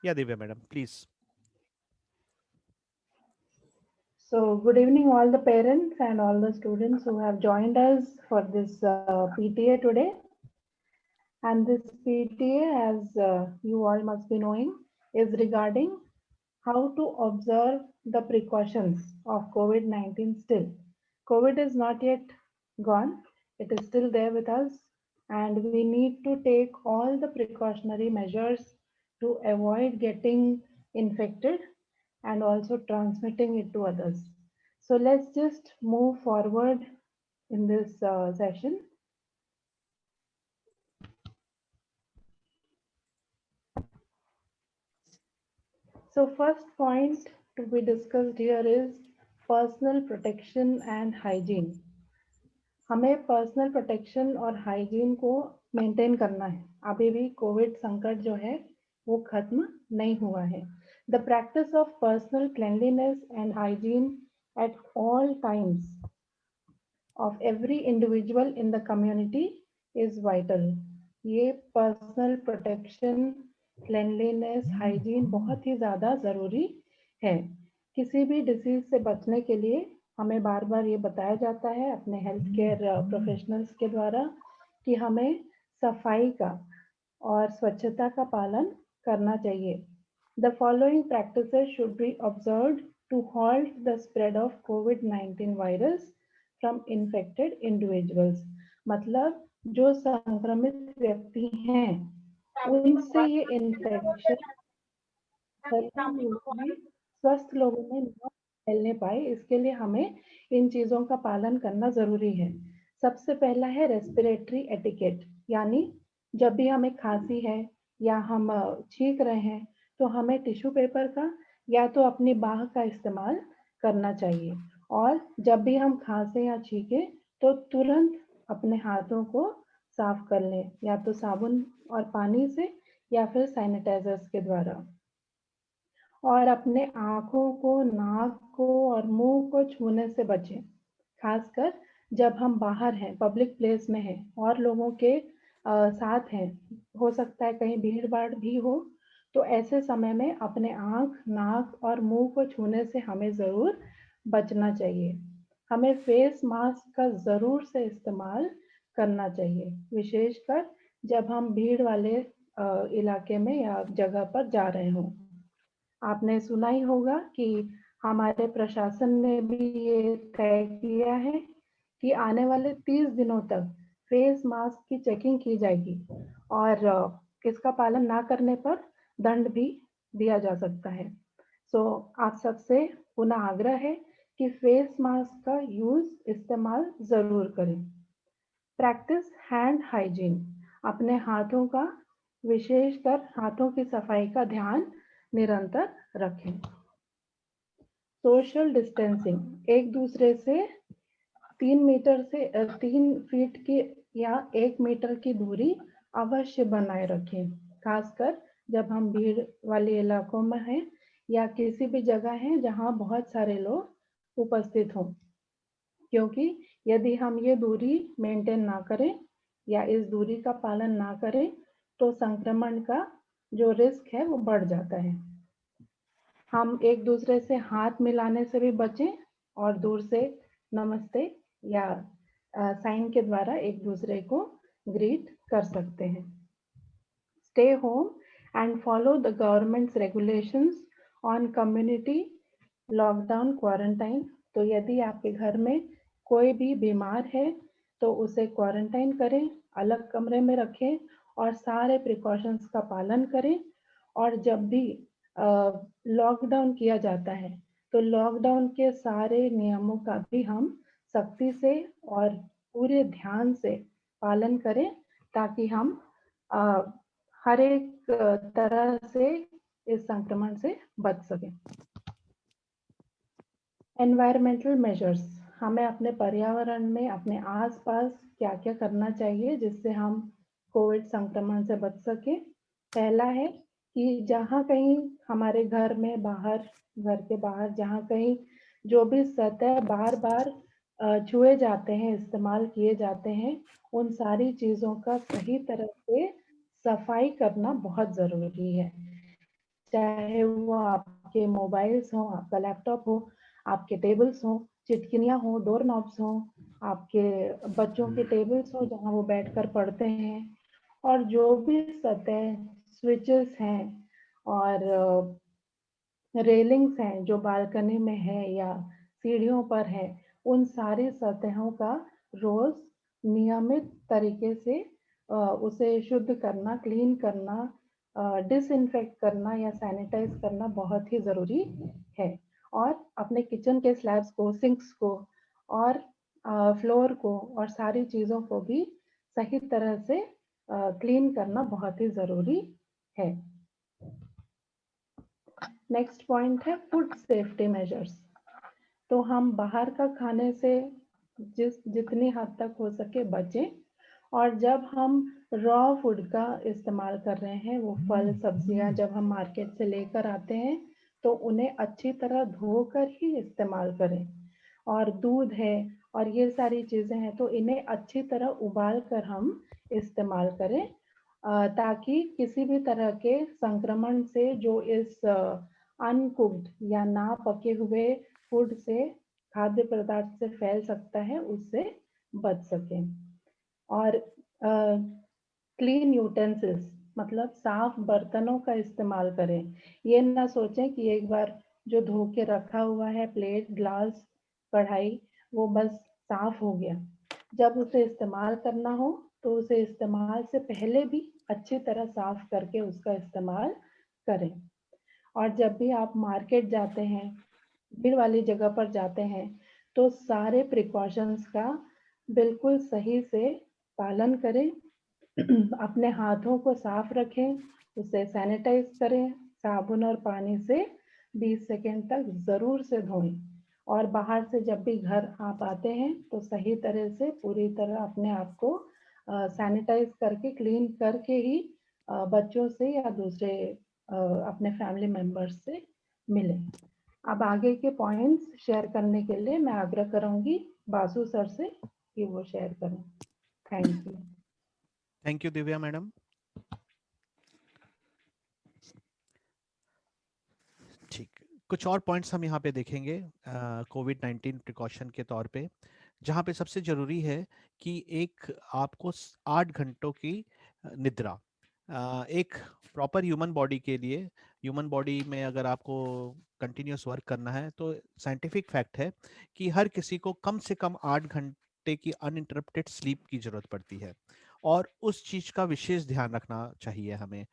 Yeah, Divya madam, please. So, good evening, all the parents and all the students who have joined us for this PTA today. And this PTA, as you all must be knowing, is regarding how to observe the precautions of COVID 19 still. COVID is not yet gone, it is still there with us, and we need to take all the precautionary measures to avoid getting infected and also transmitting it to others. So let's just move forward in this session. So first point to be discussed here is personal protection and hygiene. हमें personal protection और hygiene को maintain करना है. अभी भी Covid संकट जो है वो खत्म नहीं हुआ है. The practice of personal cleanliness and hygiene at all times of every individual in the community is vital. ये पर्सनल प्रोटेक्शन, क्लेanliness, हाइजीन बहुत ही ज़्यादा ज़रूरी है. किसी भी डिसीज से बचने के लिए हमें बार बार ये बताया जाता है अपने हेल्थ केयर प्रोफेशनल्स के द्वारा कि हमें सफाई का और स्वच्छता का पालन करना चाहिए. The following practices should be observed to halt the spread of COVID-19 virus from infected individuals. मतलब जो संक्रमित व्यक्ति हैं उनसे ये इन्फेक्शन हेल्दी लोगों में, स्वस्थ लोगों में न फैलने पाए, इसके लिए हमें इन चीज़ों का पालन करना ज़रूरी है. सबसे पहला है रेस्पिरेटरी एटिकेट, यानी जब भी हमें खांसी है या हम छींक रहे हैं तो हमें टिश्यू पेपर का या तो अपनी बाह का इस्तेमाल करना चाहिए. और जब भी हम खांसे या छींके तो तुरंत अपने हाथों को साफ कर लें, या तो साबुन और पानी से या फिर सैनिटाइजर्स के द्वारा. और अपने आँखों को, नाक को और मुँह को छूने से बचें, खासकर जब हम बाहर हैं, पब्लिक प्लेस में हैं और लोगों के साथ हैं. हो सकता है कहीं भीड़-भाड़ भी हो, तो ऐसे समय में अपने आँख, नाक और मुँह को छूने से हमें ज़रूर बचना चाहिए. हमें फेस मास्क का ज़रूर से इस्तेमाल करना चाहिए, विशेषकर जब हम भीड़ वाले इलाके में या जगह पर जा रहे हों. आपने सुना ही होगा कि हमारे प्रशासन ने भी ये तय किया है कि आने वाले 30 दिनों तक फेस मास्क की चेकिंग की जाएगी और इसका पालन ना करने पर दंड भी दिया जा सकता है. सो आप सबसे पुनः आग्रह है कि फेस मास्क का इस्तेमाल ज़रूर करें. प्रैक्टिस हैंड हाइजीन, अपने हाथों का, विशेषकर हाथों की सफाई का ध्यान निरंतर रखें. सोशल डिस्टेंसिंग, एक दूसरे से 3 फीट की या 1 मीटर की दूरी अवश्य बनाए रखें, खासकर जब हम भीड़ वाले इलाकों में हैं या किसी भी जगह है जहां बहुत सारे लोग उपस्थित हों. क्योंकि यदि हम ये दूरी मेंटेन ना करें या इस दूरी का पालन ना करें तो संक्रमण का जो रिस्क है वो बढ़ जाता है. हम एक दूसरे से हाथ मिलाने से भी बचें और दूर से नमस्ते या साइन के द्वारा एक दूसरे को ग्रीट कर सकते हैं. Stay home and follow the government's regulations on community lockdown quarantine. तो यदि आपके घर में कोई भी बीमार है तो उसे क्वारंटाइन करें, अलग कमरे में रखें और सारे प्रिकॉशंस का पालन करें. और जब भी लॉकडाउन किया जाता है तो लॉकडाउन के सारे नियमों का भी हम सख्ती से और पूरे ध्यान से पालन करें ताकि हम अ, हर एक तरह से इस संक्रमण से बच सकें. एनवायरमेंटल मेजर्स, हमें अपने पर्यावरण में अपने आसपास क्या क्या करना चाहिए जिससे हम कोविड संक्रमण से बच सकें. पहला है कि जहाँ कहीं हमारे घर में बाहर, घर के बाहर जहाँ कहीं जो भी सतह बार बार छुए जाते हैं, इस्तेमाल किए जाते हैं, उन सारी चीज़ों का सही तरह से सफाई करना बहुत ज़रूरी है. चाहे वो आपके मोबाइल्स हो, आपका लैपटॉप हो, आपके टेबल्स हो, चिटकिनियाँ हो, डोर नॉब्स हो, आपके बच्चों के टेबल्स हो जहाँ वो बैठकर पढ़ते हैं, और जो भी सतह स्विचेस हैं और रेलिंग्स हैं जो बालकनी में है या सीढ़ियों पर है, उन सारी सतहों का रोज नियमित तरीके से उसे शुद्ध करना, क्लीन करना, डिसइंफेक्ट करना या सैनिटाइज करना बहुत ही ज़रूरी है। और अपने किचन के स्लैब्स को, सिंक्स को और फ्लोर को और सारी चीज़ों को भी सही तरह से क्लीन करना बहुत ही ज़रूरी है। नेक्स्ट पॉइंट है फूड सेफ्टी मेजर्स। तो हम बाहर का खाने से जितनी हद तक हो सके बचें, और जब हम रॉ फूड का इस्तेमाल कर रहे हैं, वो फल सब्जियां जब हम मार्केट से लेकर आते हैं तो उन्हें अच्छी तरह धोकर ही इस्तेमाल करें। और दूध है और ये सारी चीज़ें हैं तो इन्हें अच्छी तरह उबाल कर हम इस्तेमाल करें, ताकि किसी भी तरह के संक्रमण से जो इस अनकुक्ड या ना पके हुए फूड से, खाद्य पदार्थ से फैल सकता है, उससे बच सकें। और क्लीन यूटेंसिल्स मतलब साफ बर्तनों का इस्तेमाल करें। ये ना सोचें कि एक बार जो धो के रखा हुआ है प्लेट, ग्लास, कढ़ाई, वो बस साफ हो गया। जब उसे इस्तेमाल करना हो तो उसे इस्तेमाल से पहले भी अच्छी तरह साफ करके उसका इस्तेमाल करें। और जब भी आप मार्केट जाते हैं, भीड़ वाली जगह पर जाते हैं, तो सारे प्रिकॉशंस का बिल्कुल सही से पालन करें। अपने हाथों को साफ रखें, उसे सैनिटाइज करें, साबुन और पानी से 20 सेकेंड तक ज़रूर से धोएं। और बाहर से जब भी घर आप आते हैं तो सही तरह से पूरी तरह अपने आप को सैनिटाइज करके, क्लीन करके ही बच्चों से या दूसरे अपने फैमिली मेंबर्स से मिलें। अब आगे के पॉइंट्स शेयर करने के लिए मैं आग्रह करूंगी बासु सर से कि वो शेयर करें। Thank you. Thank you Divya madam. ठीक, कुछ और पॉइंट्स हम यहाँ पे देखेंगे कोविड-19 प्रिकॉशन के तौर पे, जहाँ पे सबसे ज़रूरी है कि एक आपको 8 घंटों की निद्रा, एक प्रॉपर ह्यूमन बॉडी के लिए, ह्यूमन बॉडी में अगर आपको कंटिन्यूस वर्क करना है तो साइंटिफिक फैक्ट है कि हर किसी को कम से कम 8 घंटे की अनइंटरप्टेड स्लीप की ज़रूरत पड़ती है, और उस चीज़ का विशेष ध्यान रखना चाहिए हमें।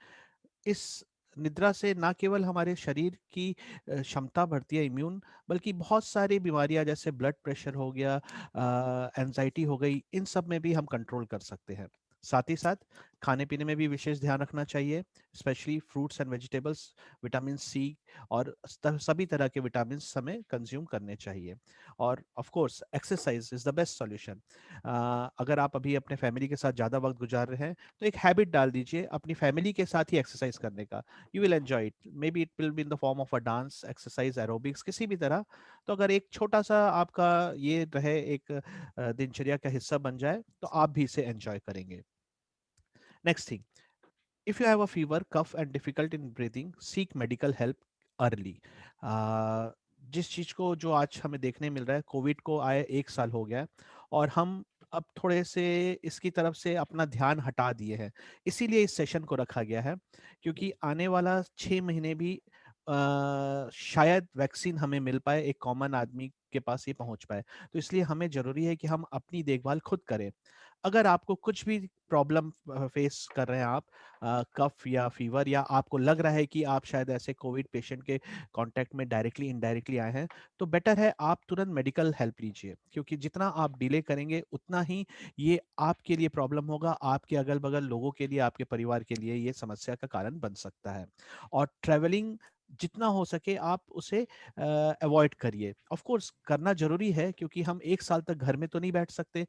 इस निद्रा से ना केवल हमारे शरीर की क्षमता बढ़ती है, इम्यून, बल्कि बहुत सारी बीमारियां जैसे ब्लड प्रेशर हो गया, एंजाइटी हो गई, इन सब में भी हम कंट्रोल कर सकते हैं। साथ ही साथ खाने पीने में भी विशेष ध्यान रखना चाहिए, specially fruits and vegetables, vitamin C और सभी तरह के विटामिन हमें कंज्यूम करने चाहिए। और of course exercise is the best solution. अगर आप अभी अपने फैमिली के साथ ज़्यादा वक्त गुजार रहे हैं तो एक हैबिट डाल दीजिए अपनी फैमिली के साथ ही एक्सरसाइज करने का। You will enjoy it, may be it will be in the form of a dance, exercise, aerobics, किसी भी तरह। तो अगर एक छोटा सा आपका ये रहे, एक दिनचर्या का हिस्सा बन जाए, तो आप भी इसे एंजॉय करेंगे। Next thing, if you have a fever, cough and difficult in breathing, seek medical help early. जिस चीज को जो आज हमें देखने मिल रहा है, कोविड को आए 1 साल हो गया है और हम अब थोड़े से इसकी तरफ से अपना ध्यान हटा दिए हैं। इसीलिए इस सेशन को रखा गया है, क्योंकि आने वाला 6 महीने भी शायद वैक्सीन हमें मिल पाए, एक कॉमन आदमी के पास ये पहुंच पाए। तो इसलिए हमें जरूरी है कि हम अपनी देखभाल खुद करें। अगर आपको कुछ भी प्रॉब्लम फेस कर रहे हैं, आप कफ या फीवर, या आपको लग रहा है कि आप शायद ऐसे कोविड पेशेंट के कांटेक्ट में डायरेक्टली इनडायरेक्टली आए हैं, तो बेटर है आप तुरंत मेडिकल हेल्प लीजिए, क्योंकि जितना आप डिले करेंगे उतना ही ये आपके लिए प्रॉब्लम होगा, आपके अगल बगल लोगों के लिए, आपके परिवार के लिए ये समस्या का कारण बन सकता है। और ट्रेवलिंग जितना हो सके आप उसे अवॉइड करिए। ऑफ कोर्स करना जरूरी है, क्योंकि हम 1 साल तक घर में तो नहीं बैठ सकते,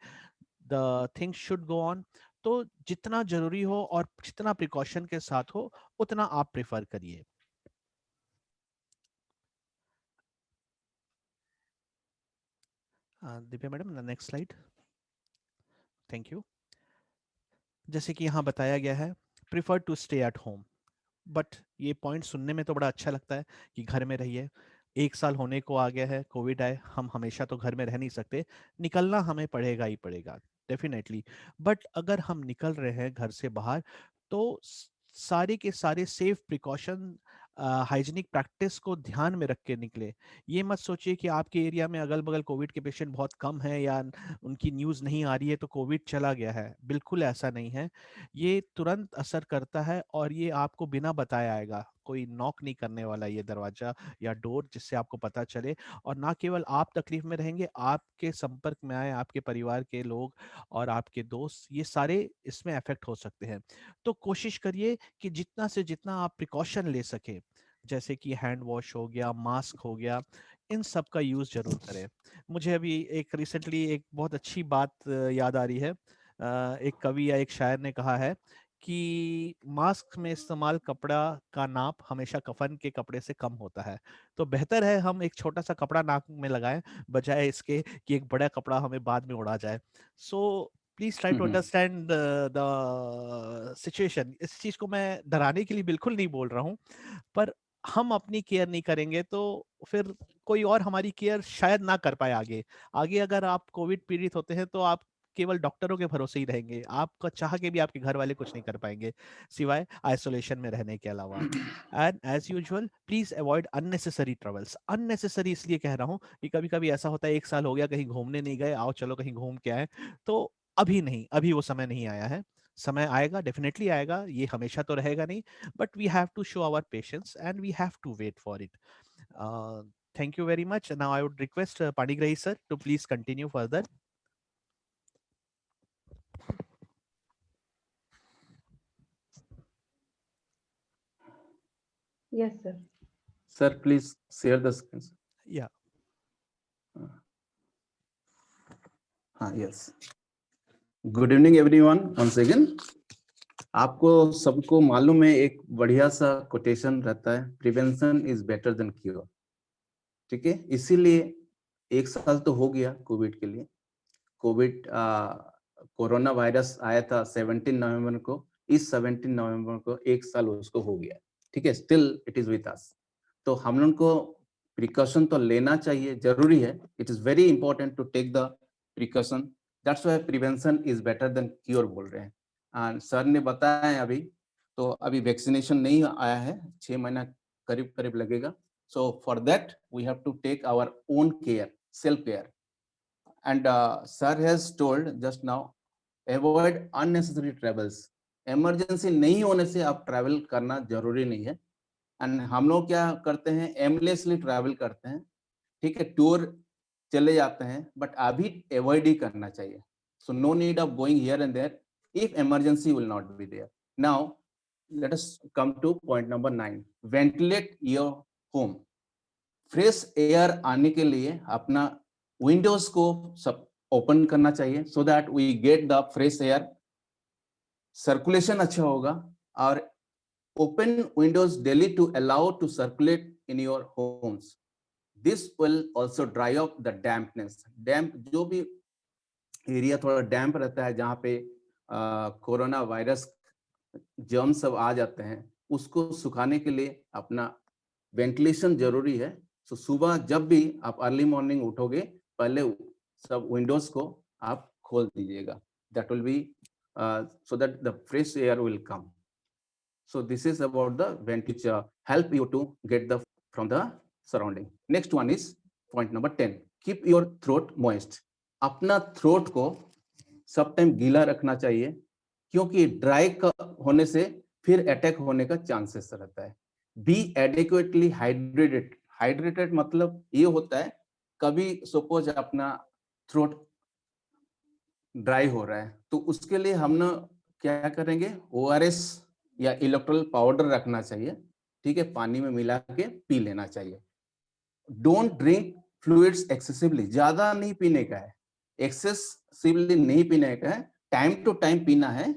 the things should go on. तो जितना जरूरी हो और जितना प्रिकॉशन के साथ हो, उतना आप प्रेफर करिए। Divya madam, next slide. Thank you. जैसे कि यहाँ बताया गया है, prefer to stay at home, but ये पॉइंट सुनने में तो बड़ा अच्छा लगता है कि घर में रहिए, 1 साल होने को आ गया है, कोविड आए, हम हमेशा तो घर में रह नहीं सकते, निकलना हमें पड़ेगा ही पड़ेगा, डेफिनेटली। बट अगर हम निकल रहे हैं घर से बाहर, तो सारे के सारे सेफ प्रिकॉशन, हाइजीनिक प्रैक्टिस को ध्यान में रख के निकले। ये मत सोचिए कि आपके एरिया में अगल बगल कोविड के पेशेंट बहुत कम है या उनकी न्यूज़ नहीं आ रही है तो कोविड चला गया है, बिल्कुल ऐसा नहीं है। ये तुरंत असर करता है और ये आपको बिना बताए आएगा, कोई नॉक नहीं करने वाला ये दरवाजा या डोर जिससे आपको पता चले। और ना केवल आप तकलीफ में रहेंगे, आपके संपर्क में आए आपके परिवार के लोग और आपके दोस्त, ये सारे इसमें अफेक्ट हो सकते हैं। तो कोशिश करिए कि जितना से जितना आप प्रिकॉशन ले सके, जैसे कि हैंड वॉश हो गया, मास्क हो गया, इन सब का यूज़ जरूर करें। मुझे अभी एक रिसेंटली एक बहुत अच्छी बात याद आ रही है। एक कवि या एक शायर ने कहा है कि मास्क में इस्तेमाल कपड़ा का नाप हमेशा कफन के कपड़े से कम होता है। तो बेहतर है हम एक छोटा सा कपड़ा नाक में लगाएं, बजाय इसके कि एक बड़ा कपड़ा हमें बाद में उड़ा जाए। So please try to understand the situation. इस चीज को मैं डराने के लिए बिल्कुल नहीं बोल रहा हूँ, पर हम अपनी केयर नहीं करेंगे तो फिर कोई और हमारी केयर शायद ना कर पाए आगे। आगे अगर आप कोविड पीड़ित होते हैं तो आप केवल डॉक्टरों के भरोसे ही रहेंगे, आपका चाह के भी आपके घर वाले कुछ नहीं कर पाएंगे सिवाय आइसोलेशन में रहने के अलावा। And as usual please avoid unnecessary travels. Unnecessary इसलिए कह रहा हूँ कि कभी कभी ऐसा होता है 1 साल हो गया कहीं घूमने नहीं गए, आओ चलो कहीं घूम के आए, तो अभी नहीं, अभी वो समय नहीं आया है। समय आएगा, डेफिनेटली आएगा, ये हमेशा तो रहेगा नहीं, but we have to show our patience and we have to wait for it. Uh, thank you very much. Now I would request Panigrahi sir to please continue further. Yes, sir. Sir, please share the screen. Yeah. Yes. Good evening, everyone. Once again, आपको सबको मालूम है एक बढ़िया सा quotation रहता है, prevention is better than cure. ठीक है, इसीलिए 1 साल तो हो गया कोविड के लिए। कोविड कोरोना वायरस आया था 17 नवंबर को, इस 17 नवंबर को 1 साल उसको हो गया। ठीक है, still it is with us. तो हम लोग को प्रिकॉशन तो लेना चाहिए, जरूरी है। It is very important to take the precaution. That's why prevention is better than cure बोल रहे हैं। एंड सर ने बताया है अभी, तो अभी वैक्सीनेशन नहीं आया है, 6 महीना करीब करीब लगेगा। So for that we have to take our own care, self care. And sir has told just now, avoid unnecessary travels. Emergency नहीं होने से आप ट्रैवल करना जरूरी नहीं है। एंड हम लोग क्या करते हैं, एमलेसली ट्रैवल करते हैं। ठीक है, टूर चले जाते हैं, बट अभी अवॉइड ही करना चाहिए। So no need of going here and there if emergency will not be there. Now let us come to point number 9, ventilate your home. Fresh air आने के लिए अपना विंडोज को सब ओपन करना चाहिए, so that we get the fresh air, circulation अच्छा होगा। और open windows daily to allow to circulate in your homes. This will also dry up the dampness. Damp जो भी एरिया थोड़ा डैम्प रहता है, जहाँ पे कोरोना वायरस जर्म सब आ जाते हैं, उसको सुखाने के लिए अपना वेंटिलेशन जरूरी है। तो सुबह जब भी आप अर्ली मॉर्निंग उठोगे, पहले सब विंडोज को आप खोल दीजिएगा। That will be so that the fresh air will come. So this is about the vent which help you to get the from the surrounding. Next one is point number 10, keep your throat moist. अपना throat को सब time गीला रखना चाहिए, क्योंकि dry होने से फिर अटैक होने का चांसेस रहता है। B adequately hydrated. हाइड्रेटेड मतलब ये होता है, कभी सपोज अपना थ्रोट ड्राई हो रहा है, तो उसके लिए हम ना क्या करेंगे, ORS या इलेक्ट्रोल पाउडर रखना चाहिए। ठीक है, पानी में मिला के पी लेना चाहिए। Don't drink fluids excessively. ज्यादा नहीं पीने का है, एक्सेसिवली नहीं पीने का है, टाइम टू टाइम पीना है,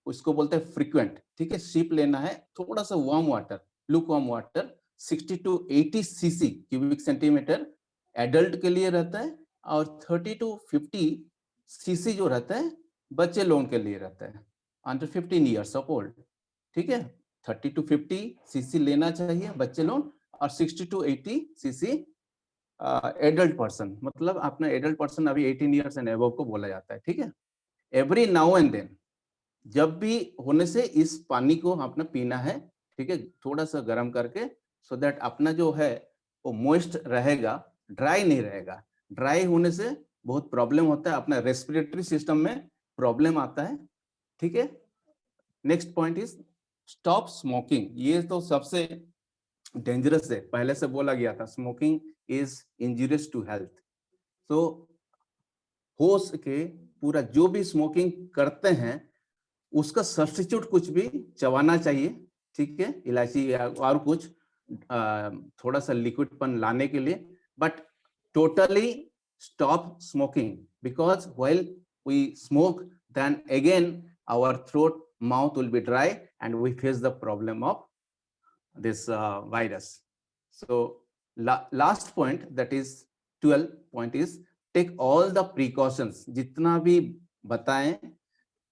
उसको बोलते हैं फ्रीक्वेंट। ठीक है, सिप लेना है, थोड़ा सा warm water, look warm water, 60 to 80 cc cubic centimetre adult के लिए रहता है, और 30 to 50 cc जो रहता है बच्चे लोगों के लिए रहता है, अंडर 15 years of old। ठीक है, 30 to 50 सीसी लेना चाहिए बच्चे लोग, और 60 to 80 सीसी एडल्ट पर्सन, मतलब अपना एडल्ट पर्सन अभी 18 ईयर्स एंड अबव को बोला जाता है, ठीक है। एवरी नाउ एंड देन, जब भी होने से इस पानी को अपना पीना है, ठीक है, थोड़ा सा गर्म करके, सो दैट अपना जो है वो मॉइस्ट रहेगा, ड्राई नहीं रहेगा। ड्राई होने से बहुत प्रॉब्लम होता है, अपना रेस्पिरेटरी सिस्टम में प्रॉब्लम आता है, ठीक है। Next point is stop smoking. ये तो सबसे डेंजरस है, पहले से बोला गया था, smoking is injurious to health. तो हो सके पूरा जो भी स्मोकिंग करते हैं उसका सब्स्टिट्यूट कुछ भी चबाना चाहिए, ठीक है, इलायची या और कुछ थोड़ा सा लिक्विडपन लाने के लिए, but totally stop smoking, because while we smoke then again our throat mouth will be dry and we face the problem of this virus. So last point, that is 12 point, is take all the precautions, जितना भी बताएं,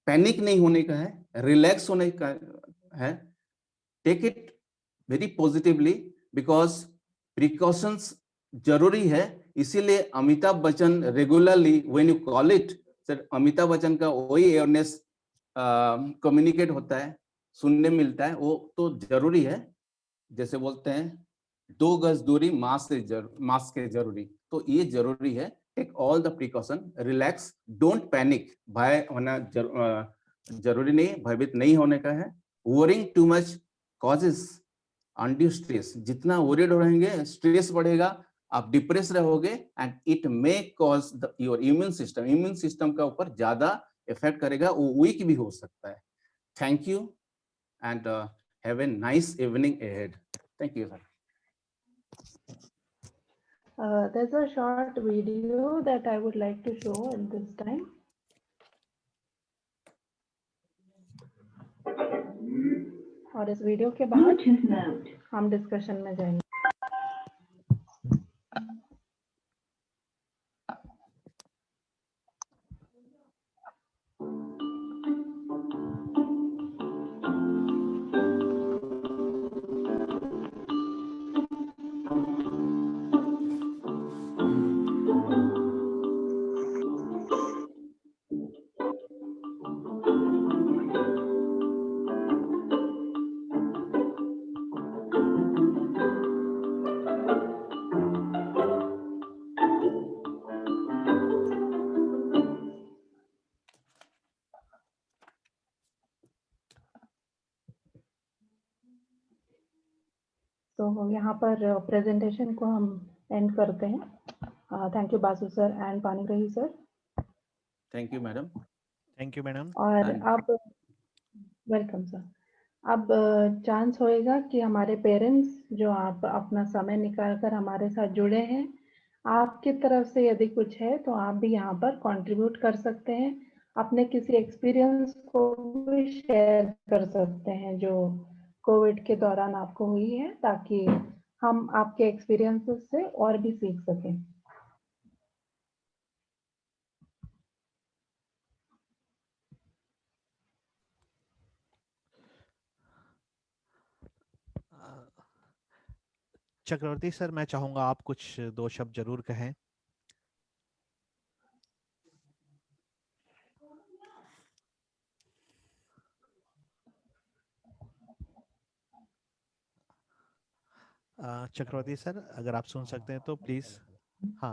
panic नहीं होने का है, relax होने का है, take it very positively, because precautions जरूरी है। इसीलिए Amitabh Bachchan regularly when you call it, sir Amitabh Bachchan का वही अवेयरनेस कम्युनिकेट होता है, सुनने मिलता है, वो तो जरूरी है। जैसे बोलते हैं 2 गज दूरी मास्क के जरूरी, तो ये जरूरी है। Take all the precaution, relax, don't panic, भय होना जरूरी नहीं, भयभीत नहीं होने का है। Worrying too much causes undue stress, जितना वरीड रहेंगे स्ट्रेस बढ़ेगा, आप डिप्रेस रहोगे, and it may cause your immune system का ऊपर ज्यादा इफेक्ट करेगा, वो वीक भी हो सकता है। Thank you and have a nice evening ahead. Thank you sir. There's a short video that I would like to show at this time. और इस वीडियो के बाद हम डिस्कशन में जाएंगे। तो यहाँ पर प्रेजेंटेशन को हम एंड करते हैं। Thank you Basu sir and Panigrahi sir. Thank you madam. Thank you madam. और अब वेलकम सर। अब चांस होएगा कि हमारे पेरेंट्स जो आप अपना समय निकाल कर हमारे साथ जुड़े हैं, आपकी तरफ से यदि कुछ है तो आप भी यहाँ पर कंट्रीब्यूट कर सकते हैं, अपने किसी एक्सपीरियंस को भी शेयर कर सकते हैं जो कोविड के दौरान आपको हुई है, ताकि हम आपके एक्सपीरियंसेस से और भी सीख सकें। चक्रवर्ती सर, मैं चाहूंगा आप कुछ 2 शब्द जरूर कहें। चक्रवर्ती सर, अगर आप सुन सकते हैं तो प्लीज। हाँ,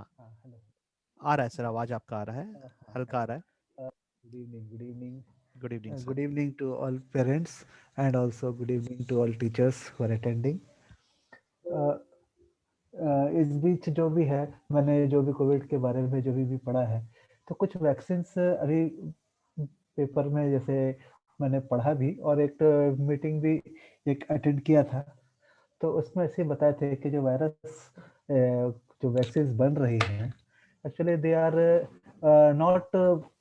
आ रहा है सर, आवाज आपका आ रहा है, हल्का आ रहा है। Good evening. Good evening. Good evening sir. Good evening to all parents and also good evening to all teachers who are attending. इस बीच जो भी है, मैंने जो भी कोविड के बारे में जो भी पढ़ा है, तो कुछ वैक्सीन्स अभी पेपर में जैसे मैंने पढ़ा भी, और एक मीटिंग भी एक अटेंड किया था, तो उसमें ऐसे बताए थे कि जो वायरस जो वैक्सीन्स बन रही हैं, actually they are not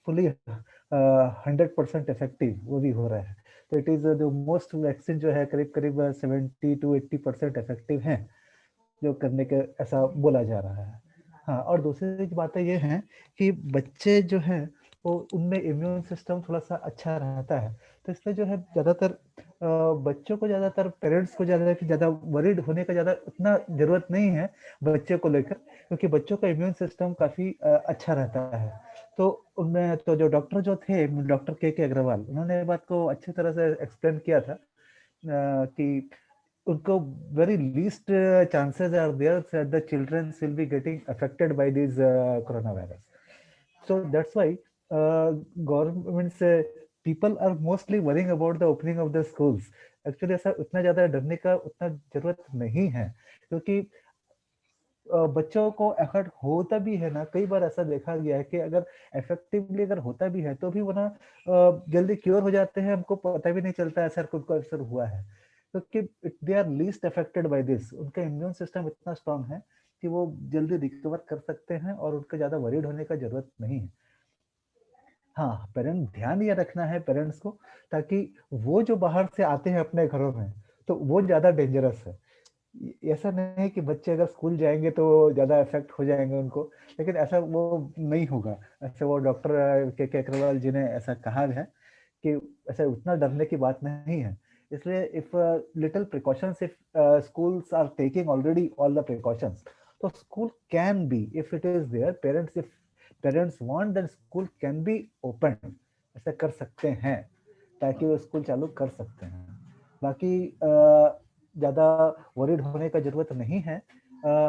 fully 100% effective, वो भी हो रहा है। तो इट इज जो मोस्ट वैक्सीन जो है करीब करीब 70 to 80% इफेक्टिव हैं, जो करने के ऐसा बोला जा रहा है। हाँ, और दूसरी बातें ये हैं कि बच्चे जो हैं वो उनमें इम्यून सिस्टम थोड़ा सा अच्छा रहता है, तो इसलिए जो है ज़्यादातर बच्चों को ज्यादातर पेरेंट्स को ज्यादा वरीड होने का ज्यादा उतना जरूरत नहीं है बच्चे को लेकर, क्योंकि बच्चों का इम्यून सिस्टम काफी अच्छा रहता है। तो उनमें तो जो डॉक्टर जो थे, डॉक्टर के अग्रवाल, उन्होंने बात को अच्छी तरह से एक्सप्लेन किया था कि उनको very least chances are there that the children will be getting affected by this coronavirus. So that's why governments people are mostly worrying about the opening of the schools. Actually ऐसा उतना ज्यादा डरने का उतना जरूरत नहीं है, क्योंकि बच्चों को एफर्ट होता भी है ना, कई बार ऐसा देखा गया है कि अगर इफेक्टिवली अगर होता भी है तो भी वो ना जल्दी क्योर हो जाते हैं, हमको पता भी नहीं चलता ऐसा कुछ असर हुआ है, क्योंकि they are least affected by this. उनका इम्यून सिस्टम इतना स्ट्रांग है कि वो जल्दी रिकवर कर सकते हैं और उनका ज्यादा वरीड होने का जरूरत नहीं है। हाँ, पेरेंट ध्यान ये रखना है पेरेंट्स को, ताकि वो जो बाहर से आते हैं अपने घरों में तो वो ज्यादा डेंजरस है। ऐसा नहीं है कि बच्चे अगर स्कूल जाएंगे तो ज्यादा इफेक्ट हो जाएंगे उनको, लेकिन ऐसा वो नहीं होगा। ऐसे वो डॉक्टर के अग्रवाल जी ने ऐसा कहा है कि ऐसा उतना डरने की बात नहीं है। इसलिए if little precautions, if schools are taking already all the precautions, तो school can be, if it is there, parents, if parents want, then school can be open, ऐसा कर सकते हैं ताकि वो स्कूल चालू कर सकते हैं। बाकी ज्यादा वरीड होने का जरूरत नहीं है।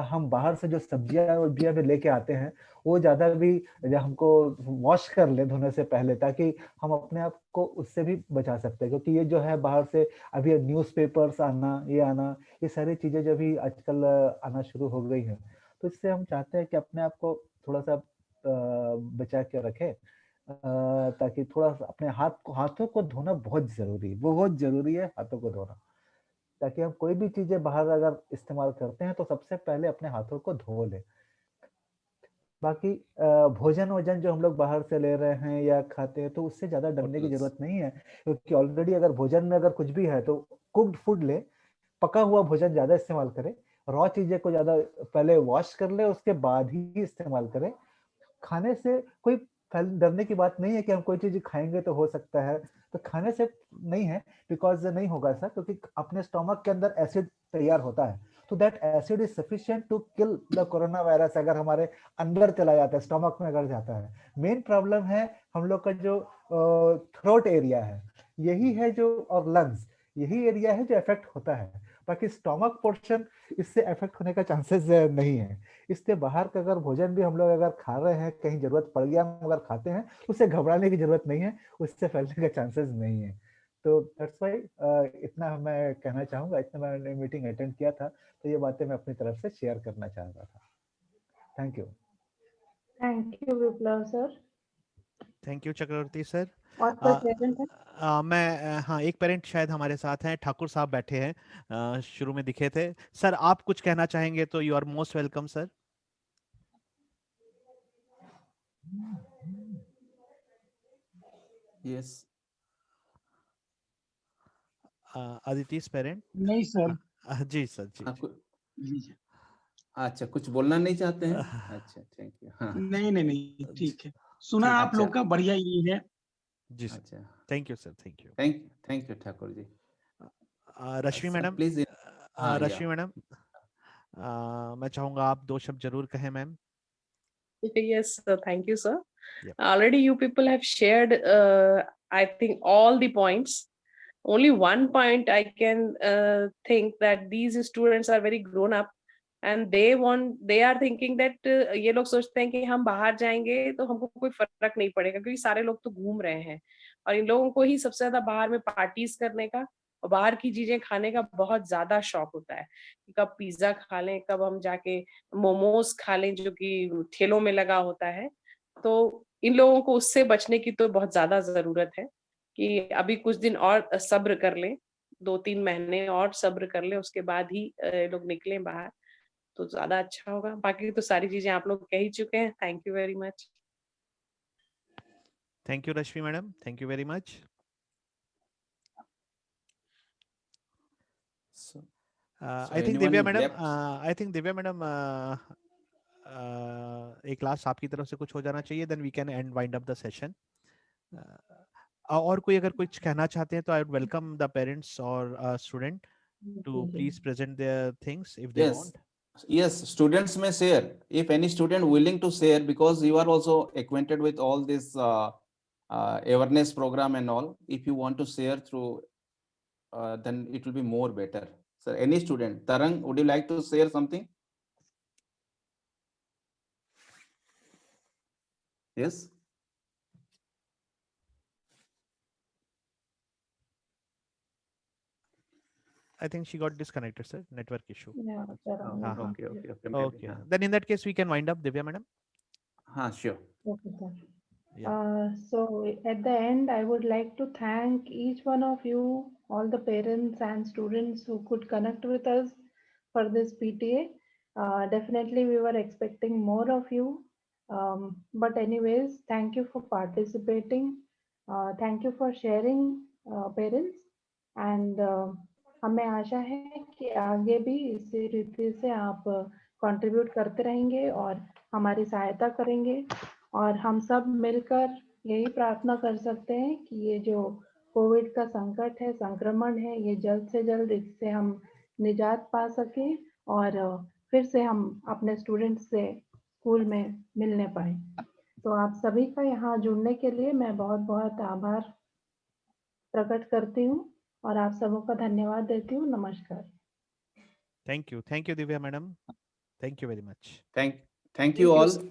हम बाहर से जो सब्जियां भी लेके आते हैं वो ज्यादा भी हमको वॉश कर ले धोने से पहले, ताकि हम अपने आप को उससे भी बचा सकते हैं, क्योंकि ये जो है बाहर से अभी न्यूज़पेपर्स आना, ये सारी चीजें जो भी आजकल आना शुरू हो गई है, तो इससे हम चाहते हैं कि अपने आप को थोड़ा सा बचा के रखें, ताकि थोड़ा सा अपने हाथों को धोना बहुत जरूरी है हाथों को धोना, ताकि हम कोई भी चीजें बाहर अगर इस्तेमाल करते हैं तो सबसे पहले अपने हाथों को धो ले। बाकी भोजन वोजन जो हम लोग बाहर से ले रहे हैं या खाते हैं तो उससे ज्यादा डरने की जरूरत नहीं है, क्योंकि ऑलरेडी अगर भोजन में अगर कुछ भी है तो कुक्ड फूड ले, पका हुआ भोजन ज्यादा इस्तेमाल करें, रॉ चीजें को ज्यादा पहले वॉश कर ले उसके बाद ही इस्तेमाल करें। खाने से कोई डरने की बात नहीं है कि हम कोई चीज खाएंगे तो हो सकता है, तो खाने से नहीं है, बिकॉज नहीं होगा ऐसा, क्योंकि अपने स्टोमक के अंदर एसिड तैयार होता है, तो that acid is sufficient to kill the corona virus. अगर हमारे अंदर चला जाता है, स्टोमक में अगर जाता है, मेन प्रॉब्लम है हम लोग का जो थ्रोट एरिया है, यही है जो, और लंग्स, यही एरिया है जो इफेक्ट होता है। बाकी स्टोमक पोर्शन इससे इफेक्ट होने का चांसेस नहीं है। इससे बाहर का अगर भोजन भी हम लोग अगर खा रहे हैं, कहीं जरूरत पड़ गया हम अगर खाते हैं, उससे घबराने की जरूरत नहीं है, उससे फैलने का चांसेस नहीं है। तो दैट्स व्हाई इतना मैं कहना चाहूंगा, इतना मैंने मीटिंग अटेंड किया था, तो ये बातें मैं अपनी तरफ से शेयर करना चाह रहा था। Thank you. Thank you Viplav sir. Thank you Chakraborty sir. और कोई पेरेंट है? हाँ, एक पेरेंट शायद हमारे साथ हैं, ठाकुर साहब बैठे हैं, शुरू में दिखे थे। सर आप कुछ कहना चाहेंगे तो you are most welcome sir. Yes. Aditi's parent. नहीं सर। जी सर, जी आपको जी। अच्छा कुछ बोलना नहीं चाहते हैं? अच्छा थैंक यू। हाँ नहीं ठीक है, सुना ठीक, आप अच्छा। लोग का बढ़िया ही है। जी सर, अच्छा thank you sir, thank you. Thank you Thakur ji. Rashmi madam, please. हाँ रश्मि मैडम, मैं चाहूंगा आप 2 शब्द जरूर कहें ma'am. Yes, sir. Thank you, sir. Yep. Already you people have shared, I think, all the points. Only one point I can think that these students are very grown up and they are thinking that ये लोग सोचते हैं कि हम बाहर जाएंगे तो हमको कोई फर्क नहीं पड़ेगा, क्योंकि सारे लोग तो घूम रहे हैं और इन लोगों को ही सबसे ज्यादा बाहर में पार्टीज करने का और बाहर की चीजें खाने का बहुत ज्यादा शौक होता है। कब पिज्जा खा लें, कब हम जाके मोमोज खा लें जो कि ठेलों में लगा होता है। तो इन लोगों को उससे बचने की तो बहुत ज्यादा जरूरत है कि अभी कुछ दिन और सब्र कर लें, 2-3 महीने और सब्र कर लें, उसके बाद ही लोग निकलें बाहर तो ज्यादा अच्छा होगा। बाकी तो सारी चीजें आप लोग कह ही चुके हैं। Thank you very much. Thank you Rashmi madam, thank you very much. I think Divya madam, एक लास्ट आपकी तरफ से कुछ हो जाना चाहिए, then we can end wind up the session. और कोई अगर कुछ कहना चाहते हैं तो I would welcome the parents और student to please present their things if they Yes. want. Yes, students may share. If any student willing to share, because you are also acquainted with all this awareness program and all, if you want to share through, then it will be more better. So any student, Tarang, would you like to share something? Yes. I think she got disconnected, sir. Network issue. Yeah, Tarang, हाँ, हाँ. Okay, okay, okay. Okay. Then in that case, we can wind up, Divya madam. Sure. Okay, sir. Yeah. So at the end, I would like to thank each one of you, all the parents and students who could connect with us for this PTA. Definitely, we were expecting more of you. But anyways, thank you for participating. Thank you for sharing, parents. And हमें आशा है कि आगे भी इसी रीति से आप contribute करते रहेंगे और हमारी सहायता करेंगे और हम सब मिलकर यही प्रार्थना कर सकते हैं कि ये जो कोविड का संकट है, संक्रमण है, ये जल्द से जल्द इससे हम निजात पा सके और फिर से हम अपने स्टूडेंट्स से स्कूल में मिलने पाए। तो आप सभी का यहाँ जुड़ने के लिए मैं बहुत बहुत आभार प्रकट करती हूँ और आप सबों का धन्यवाद देती हूँ। नमस्कार। Thank you, Divya madam. Thank you very much. Thank Thank you you, all. sir.